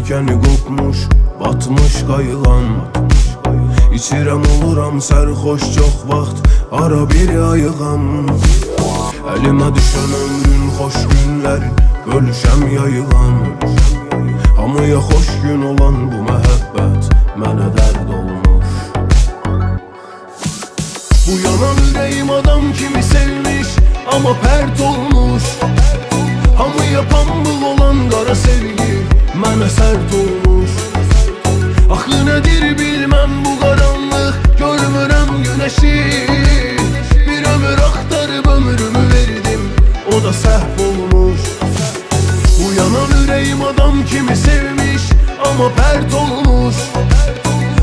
yelkeni kopmuş, batmış qayılan. İçirəm oluram sərxoş çox vaxt, ara bir ayıqam. Əlimə düşən ömrün xoş günləri, bölüşəm yayılan. Hamıya xoş gün olan bu məhəbbət mənə dərd olmuş. Bu yanan ürəyim adam kimi sevmiş, amma pərt olmuş. Hamıya pambıq olan qara sevgi mənə sərt olmuş. Axı nədir bilməm bu qaranlıq, görmürəm günəşi. Bir ömür axtarıb ömrümü verdim, o da səhv olmuş. Bu yanan ürəyim adam kimi sevmiş, amma pərt olmuş.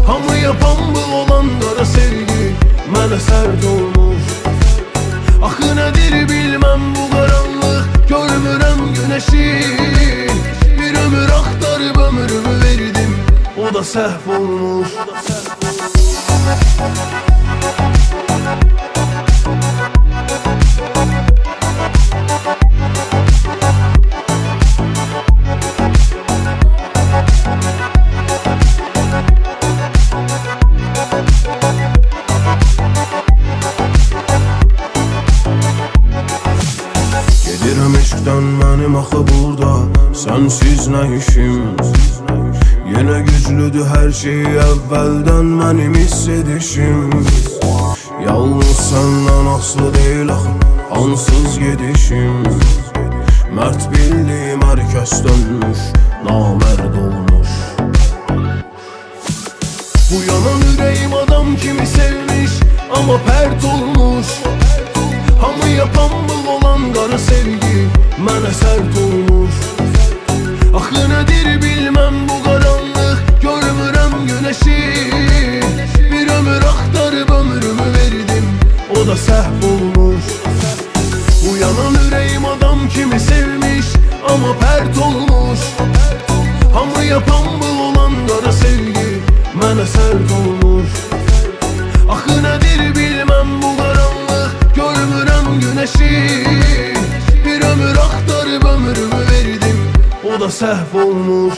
Hamıya pambıq olan qara sevgi mənə sərt olmuş. Axı nədir bilməm bu qaranlıq, görmürəm günəşi. Bir ömür axtarıb ömrümü verdim, o da səhv olmuş. Gedirəm eşqdən mənim axı burada, sənsiz nə işim. Yenə güclüdür hər şey əvvəldən mənim hiss edişim. Yalnız səndən aslı deyil axı ansız gedişim. Mərd bildiyim hər kəs dönmüş, namərd olmuş. Bu yanan ürəyim adam kimi sevmiş, amma pərt olmuş. Hamıya pambıq olan qara sevgi mənə sərt olmuş. Axı nədir bilməm bu qaranlıq, görmürəm günəşi. Bir ömür axtarıb ömrümü verdim, o da səhv olmuş. Bu yanan ürəyim adam kimi sevmiş, amma pərt olmuş. Hamıya pambıq olan qara sevgi mənə sərt olmuş. Axı nədir bilməm bu qaranlıq, görmürəm günəşi. Bir ömür axtarıb ömrümü verdim, o da səhv olmuş.